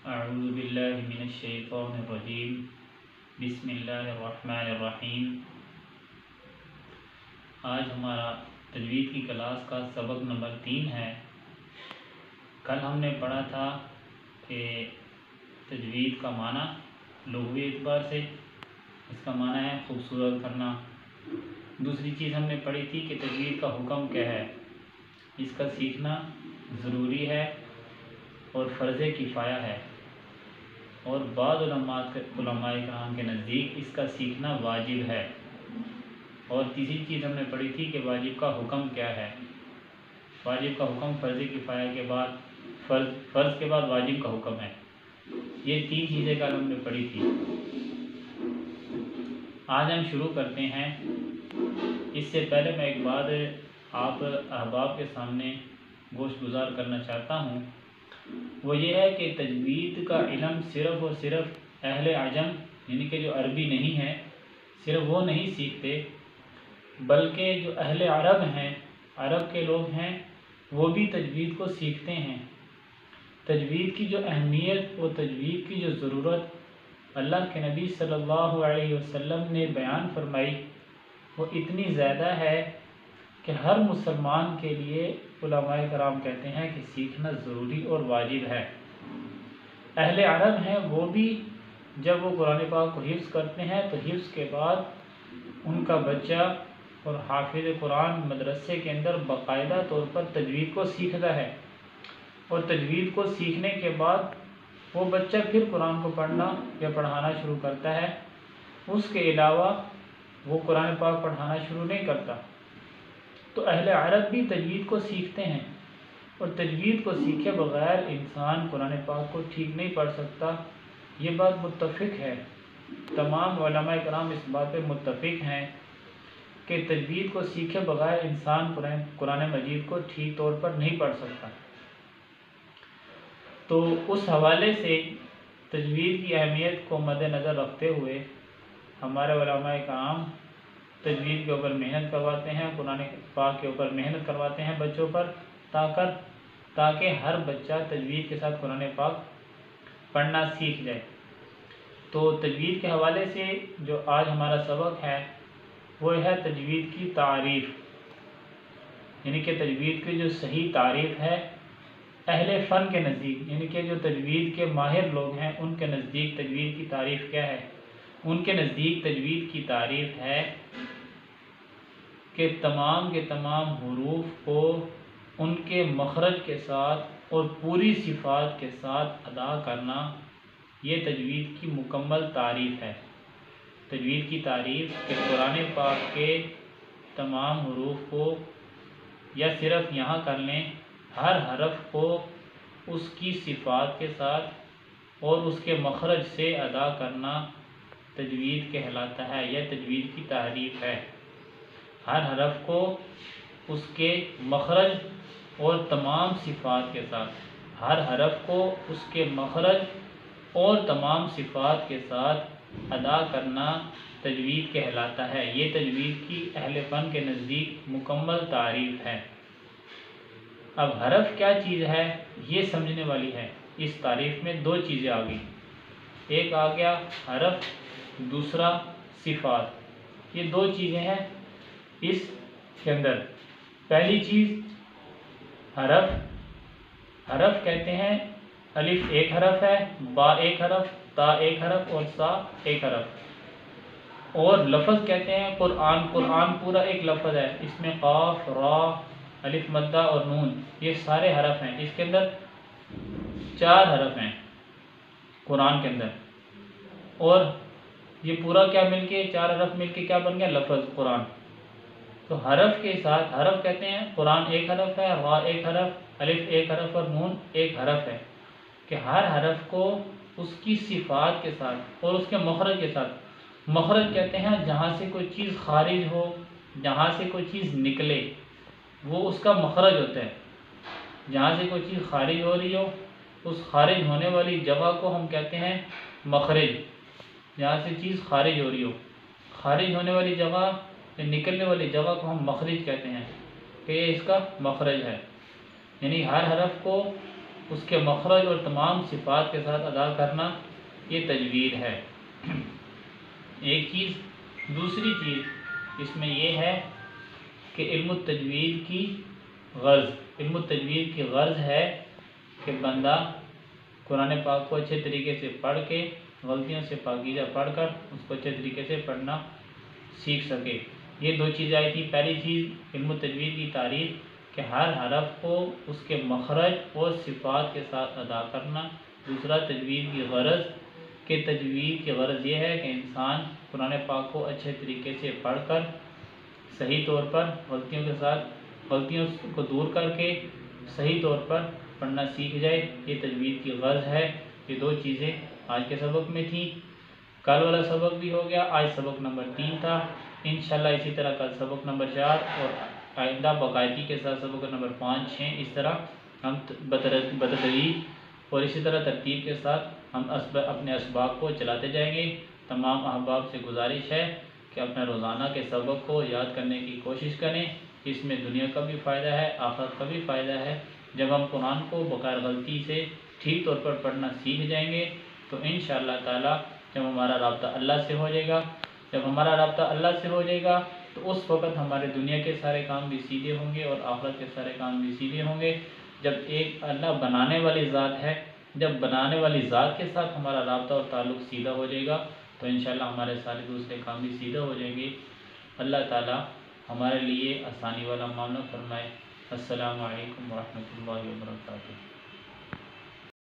اعوذ باللہ من الشیطان الرجیم بسم اللہ الرحمن الرحیم۔ آج ہمارا تجوید کی کلاس کا سبق نمبر 3 ہے۔ کل ہم نے پڑھا تھا کہ تجوید کا معنی لغوی اعتبار سے اس کا معنی ہے خوبصورت کرنا۔ دوسری چیز ہم نے پڑھی تھی کہ تجوید کا حکم کیا ہے، اس کا سیکھنا ضروری ہے اور فرض کفایہ ہے، اور بعض علماء کرام کے نزدیک اس کا سیکھنا واجب ہے۔ اور تیسری چیز ہم نے پڑھی تھی کہ واجب کا حکم کیا ہے۔ واجب کا حکم فرض کفایہ کے بعد فرض کے بعد واجب کا حکم ہے۔ یہ 3 چیزیں کل ہم نے پڑھی تھی۔ آج ہم شروع کرتے ہیں۔ اس سے پہلے میں ایک بات آپ احباب کے سامنے گوشت گزار کرنا چاہتا ہوں، وہ یہ ہے کہ تجوید کا علم صرف اور صرف اہل عجم یعنی کہ جو عربی نہیں ہے صرف وہ نہیں سیکھتے، بلکہ جو اہل عرب ہیں، عرب کے لوگ ہیں، وہ بھی تجوید کو سیکھتے ہیں۔ تجوید کی جو اہمیت اور تجوید کی جو ضرورت اللہ کے نبی صلی اللہ علیہ وسلم نے بیان فرمائی وہ اتنی زیادہ ہے کہ ہر مسلمان کے لیے علماء کرام کہتے ہیں کہ سیکھنا ضروری اور واجب ہے۔ اہل عرب ہیں، وہ بھی جب وہ قرآن پاک کو حفظ کرتے ہیں تو حفظ کے بعد ان کا بچہ اور حافظ قرآن مدرسے کے اندر باقاعدہ طور پر تجوید کو سیکھتا ہے، اور تجوید کو سیکھنے کے بعد وہ بچہ پھر قرآن کو پڑھنا یا پڑھانا شروع کرتا ہے۔ اس کے علاوہ وہ قرآن پاک پڑھانا شروع نہیں کرتا۔ تو اہل عرب بھی تجوید کو سیکھتے ہیں، اور تجوید کو سیکھے بغیر انسان قرآن پاک کو ٹھیک نہیں پڑھ سکتا۔ یہ بات متفق ہے، تمام علماء کرام اس بات پہ متفق ہیں کہ تجوید کو سیکھے بغیر انسان قرآن مجید کو ٹھیک طور پر نہیں پڑھ سکتا۔ تو اس حوالے سے تجوید کی اہمیت کو مد نظر رکھتے ہوئے ہمارے علماء کرام تجوید کے اوپر محنت کرواتے ہیں، قرآن پاک کے اوپر محنت کرواتے ہیں بچوں پر، تاکہ ہر بچہ تجوید کے ساتھ قرآن پاک پڑھنا سیکھ جائے۔ تو تجوید کے حوالے سے جو آج ہمارا سبق ہے وہ ہے تجوید کی تعریف، یعنی کہ تجوید کی جو صحیح تعریف ہے اہل فن کے نزدیک، یعنی کہ جو تجوید کے ماہر لوگ ہیں ان کے نزدیک تجوید کی تعریف کیا ہے۔ ان کے نزدیک تجوید کی تعریف ہے کہ تمام کے تمام حروف کو ان کے مخرج کے ساتھ اور پوری صفات کے ساتھ ادا کرنا، یہ تجوید کی مکمل تعریف ہے۔ تجوید کی تعریف کہ قرآن پاک کے تمام حروف کو، یا صرف یہاں کر لیں ہر حرف کو اس کی صفات کے ساتھ اور اس کے مخرج سے ادا کرنا تجوید کہلاتا ہے، یہ تجوید کی تعریف ہے۔ ہر حرف کو اس کے مخرج اور تمام صفات کے ساتھ، ہر حرف کو اس کے مخرج اور تمام صفات کے ساتھ ادا کرنا تجوید کہلاتا ہے۔ یہ تجوید کی اہل فن کے نزدیک مکمل تعریف ہے۔ اب حرف کیا چیز ہے یہ سمجھنے والی ہے۔ اس تعریف میں 2 چیزیں آ گئی، ایک آ گیا حرف، دوسرا صفات۔ یہ 2 چیزیں ہیں اس کے اندر۔ پہلی چیز حرف کہتے ہیں الف ایک حرف ہے، با ایک حرف، تا ایک حرف اور سا ایک حرف۔ اور لفظ کہتے ہیں قرآن پورا ایک لفظ ہے، اس میں قاف، را، الف مدہ اور نون یہ سارے حرف ہیں۔ اس کے اندر 4 حرف ہیں قرآن کے اندر، اور یہ پورا کیا مل کے 4 حرف مل کے کیا بن گیا لفظ قرآن۔ تو حرف کے ساتھ حرف کہتے ہیں قرآن ایک حرف ہے، را ایک حرف، الف ایک حرف اور نون ایک حرف ہے، کہ ہر حرف کو اس کی صفات کے ساتھ اور اس کے مخرج کے ساتھ۔ مخرج کہتے ہیں جہاں سے کوئی چیز خارج ہو، جہاں سے کوئی چیز نکلے وہ اس کا مخرج ہوتا ہے۔ جہاں سے کوئی چیز خارج ہو رہی ہو اس خارج ہونے والی جگہ کو ہم کہتے ہیں مخرج۔ جہاں سے چیز خارج ہو رہی ہو، خارج ہونے والی جگہ یا نکلنے والی جگہ کو ہم مخرج کہتے ہیں، کہ یہ اس کا مخرج ہے۔ یعنی ہر حرف کو اس کے مخرج اور تمام صفات کے ساتھ ادا کرنا، یہ تجوید ہے۔ ایک چیز، دوسری چیز اس میں یہ ہے کہ علم التجوید کی غرض ہے کہ بندہ قرآن پاک کو اچھے طریقے سے پڑھ کے، غلطیوں سے پاکیزہ پڑھ کر اس کو اچھے طریقے سے پڑھنا سیکھ سکے۔ یہ دو چیزیں آئی تھی۔ پہلی چیز علم التجوید کی تعریف کہ ہر حرف کو اس کے مخرج اور صفات کے ساتھ ادا کرنا۔ دوسرا تجوید کی غرض کہ تجوید کی غرض یہ ہے کہ انسان قرآن پاک کو اچھے طریقے سے پڑھ کر صحیح طور پر غلطیوں کو دور کر کے صحیح طور پر پڑھنا سیکھ جائے، یہ تجوید کی غرض ہے۔ یہ دو چیزیں آج کے سبق میں تھیں۔ کل والا سبق بھی ہو گیا، آج سبق نمبر 3 تھا۔ انشاءاللہ اسی طرح کل سبق نمبر 4 اور آئندہ باقاعدگی کے ساتھ سبق نمبر 5، 6 اس طرح ہم بتدریج اور اسی طرح ترتیب کے ساتھ ہم اپنے اسباق کو چلاتے جائیں گے۔ تمام احباب سے گزارش ہے کہ اپنے روزانہ کے سبق کو یاد کرنے کی کوشش کریں، اس میں دنیا کا بھی فائدہ ہے، آخرت کا بھی فائدہ ہے۔ جب ہم قرآن کو بغیر غلطی سے ٹھیک طور پر پڑھنا سیکھ جائیں گے تو انشاءاللہ تعالی جب ہمارا رابطہ اللہ سے ہو جائے گا تو اس وقت ہمارے دنیا کے سارے کام بھی سیدھے ہوں گے اور آخرت کے سارے کام بھی سیدھے ہوں گے۔ جب ایک اللہ بنانے والی ذات ہے، جب بنانے والی ذات کے ساتھ ہمارا رابطہ اور تعلق سیدھا ہو جائے گا تو انشاءاللہ ہمارے سارے دوسرے کام بھی سیدھا ہو جائیں گے۔ اللہ تعالی ہمارے لیے آسانی والا معاملہ فرمائے۔ السلام علیکم ورحمۃ اللہ وبرکاتہ۔